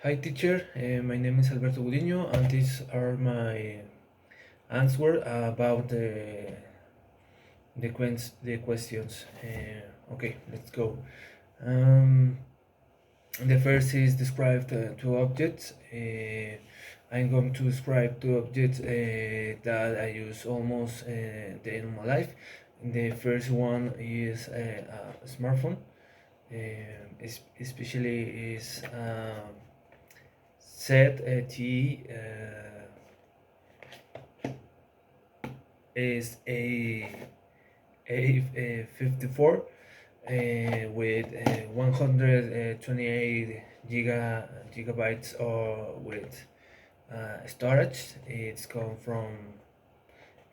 Hi teacher, my name is Alberto Gudiño and these are my answer about the questions. Okay, let's go. Um, the first is describe two objects. I'm going to describe two objects that I use almost day in my life. The first one is a smartphone. Especially is set T is a 54 with 128 gigabytes or with storage. It's come from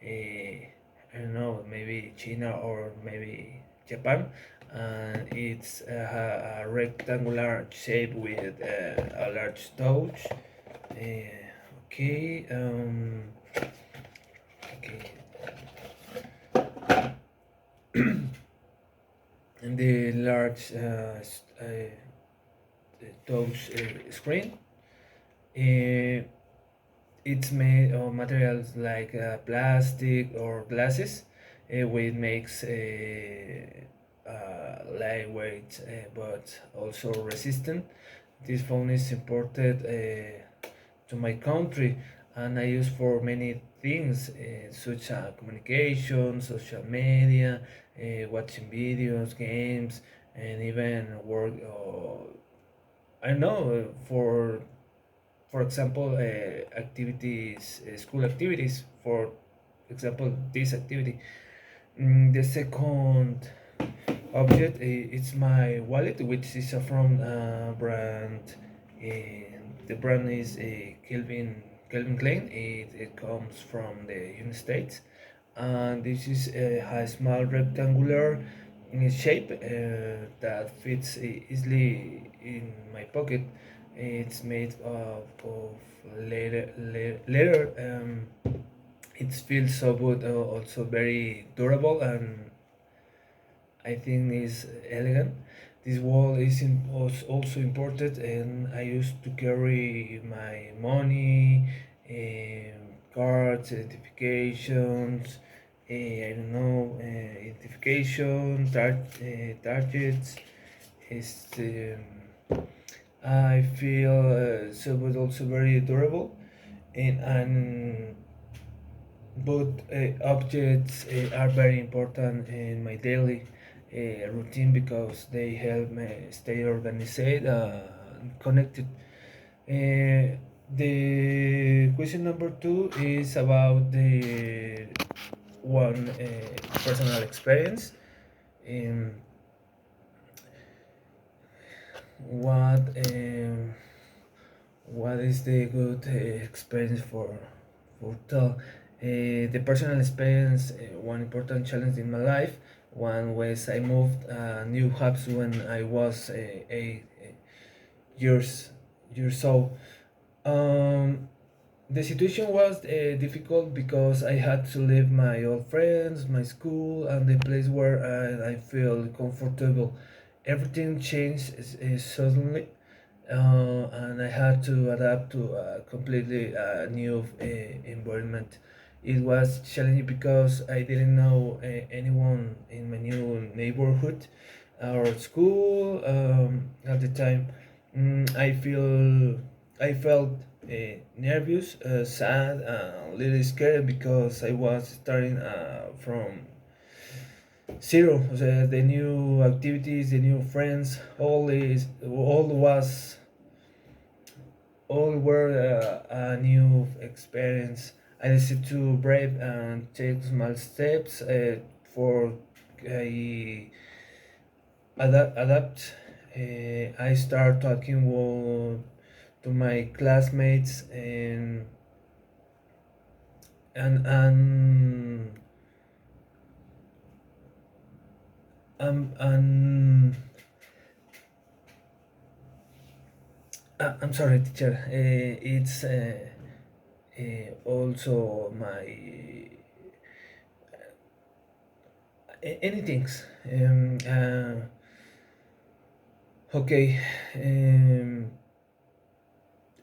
I don't know, maybe China or maybe Japan, and it's a rectangular shape with a large touch. Okay, okay, and the large touch screen. Uh, it's made of materials like plastic or glasses, which makes lightweight but also resistant. This phone is imported to my country and I use for many things such as communication, social media, watching videos, games, and even work. I know for example, activities, school activities. For example, this activity. The second object it's my wallet, which is from brand. The brand is Kelvin Klein. It comes from the United States, and this is a small rectangular shape that fits easily in my pocket. It's made of leather. It feels so good, also very durable, and I think is elegant. This wall is also imported, and I used to carry my money, cards, identifications, I don't know, identification, targets. Is I feel so, but also very durable, and both objects are very important in my daily routine because they help me stay organized and connected. The question number two is about the one personal experience. Um, what what is the good experience for tell the personal experience, one important challenge in my life. One was I moved new hubs when I was 8 years old. um, the situation was difficult because I had to leave my old friends, my school, and the place where I feel comfortable. Everything changed suddenly, and I had to adapt to a completely new environment. It was challenging because I didn't know anyone in my new neighborhood or school at the time. I felt nervous, sad, a little scared because I was starting from zero. The new activities, the new friends, all were a new experience. I decided to brave and take small steps for I adapt. I start talking to my classmates and and I'm sorry, teacher. It's also my anything. Okay. Um,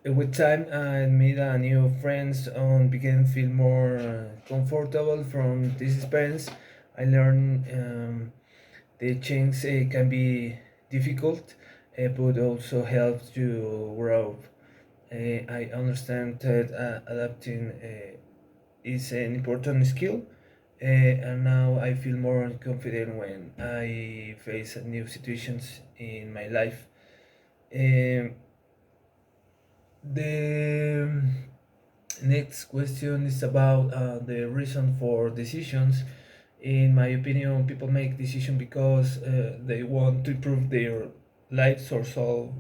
With time, I made a new friends and began feel more comfortable from this experience. I learned the change can be difficult, but also helps you grow. I understand that adapting is an important skill, and now I feel more confident when I face new situations in my life. Um, the next question is about the reason for decisions. In my opinion, people make decisions because they want to improve their lives or solve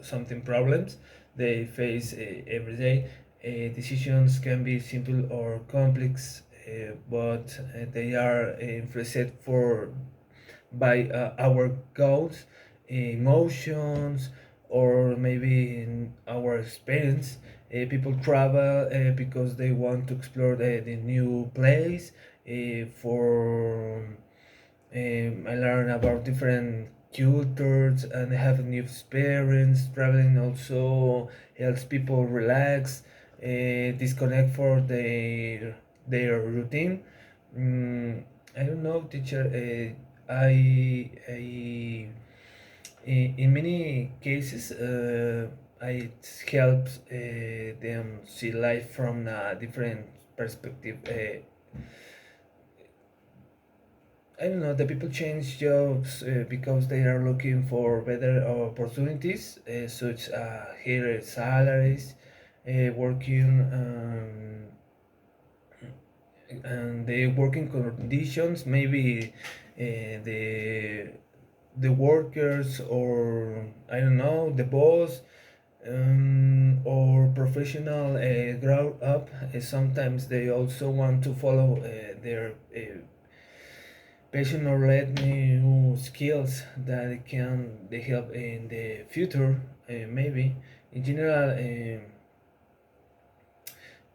something problems they face every day. Decisions can be simple or complex, but they are influenced for by our goals, emotions, or maybe in our experience. People travel because they want to explore the new place. For I learn about different cultures and have a new experience. Traveling also helps people relax, disconnect for their routine. Mm, I don't know, teacher. In many cases, it helps them see life from a different perspective. I don't know, the people change jobs because they are looking for better opportunities, such as higher salaries, working and the working conditions, maybe the workers, or I don't know, the boss, or professional grow up. Sometimes they also want to follow their passion or learn new skills that can they help in the future. Maybe in general.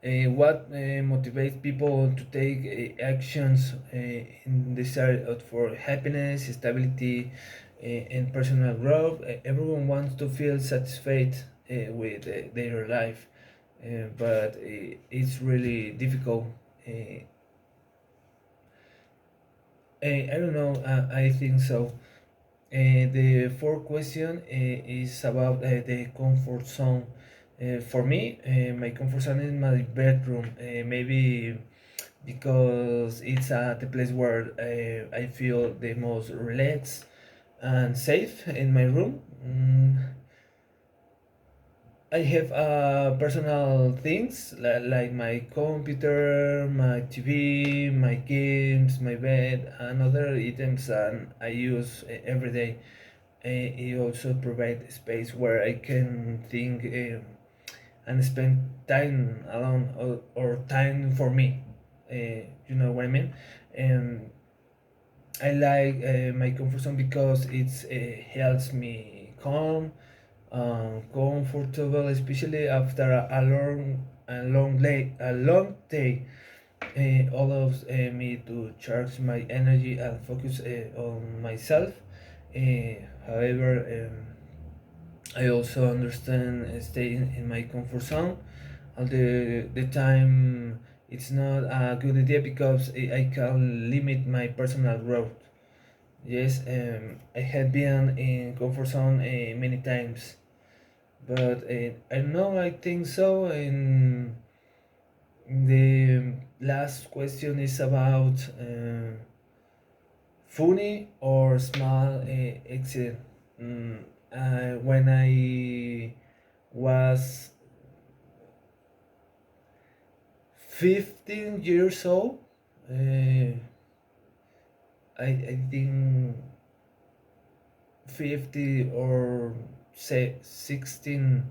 What motivates people to take actions in this area for happiness, stability, and personal growth. Everyone wants to feel satisfied with their life, but it's really difficult. Uh, I don't know. I think so. The fourth question is about the comfort zone. For me, my comfort zone is my bedroom. Maybe because it's the place where I feel the most relaxed and safe in my room. I have personal things like my computer, my TV, my games, my bed, and other items that I use every day. It also provides space where I can think and spend time alone, or time for me. You know what I mean? And I like my comfort zone because it helps me calm, comfortable, especially after a long day. Allows me to charge my energy and focus on myself. However, I also understand staying in my comfort zone all the time. It's not a good idea because I can limit my personal growth. Yes, I have been in comfort zone many times, but I don't know. I think so. And the last question is about funny or small accident. When I was 15 years old, I think 50 or say 16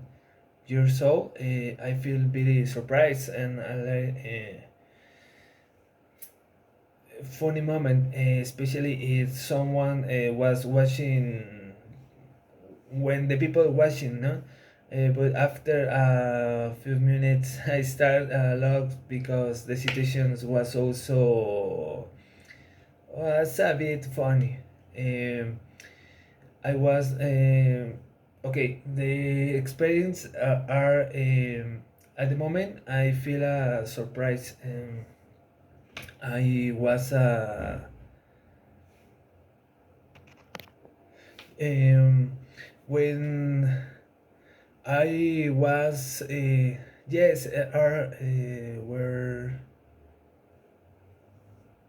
years old, I feel very surprised, and I like funny moment, especially if someone was watching when the people watching, no. But after a few minutes, I start laugh because the situation was a bit funny. I was Okay, the experience are at the moment I feel a surprise. I was um, when I was yes are where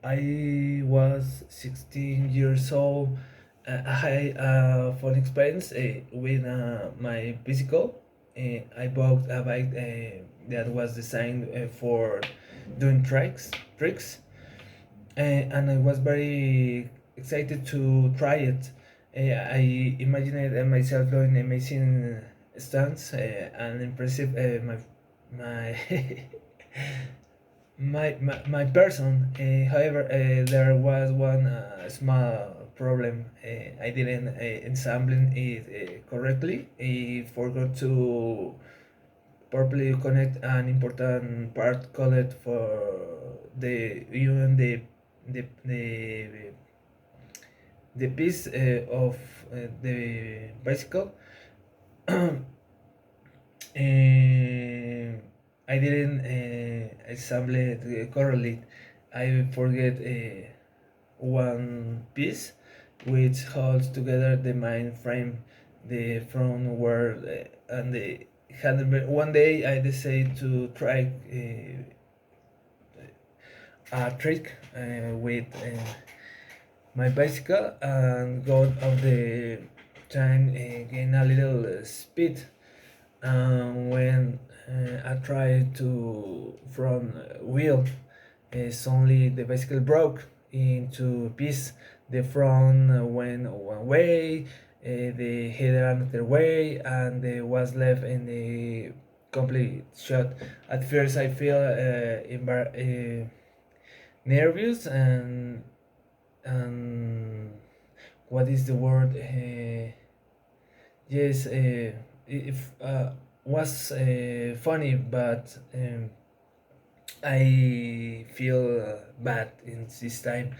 I was 16 years old. I had a fun experience with my bicycle. I bought a bike that was designed for doing tricks, and I was very excited to try it. I imagined myself doing amazing stunts and impressive my my person. However, there was one small problem. I didn't ensemble it correctly. I forgot to properly connect an important part called for the even the piece of the bicycle. I didn't assemble it correctly. I forget one piece which holds together the main frame, the front wheel, and the handlebar. One day I decided to try a trick with my bicycle and got of the time gain a little speed. When I tried to front wheel, suddenly the bicycle broke into piece. The front went one way, the header another way, and was left in the complete shot. At first, I feel nervous and what is the word? Yes, if was funny, but I feel bad in this time.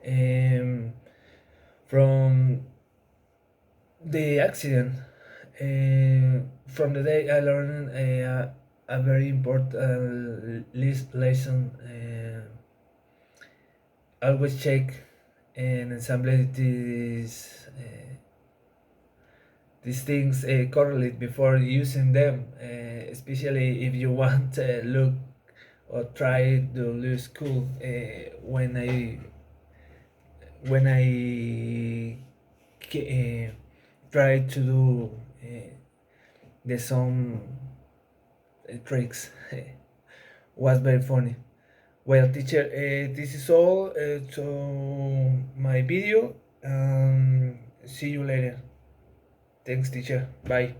Um, from the accident, from the day I learned a very important lesson. Always check and assemble these things correlate before using them, especially if you want to look or try to lose cool. When I try to do the some tricks, was very funny. Well, teacher, this is all to my video. See you later. Thanks, teacher. Bye.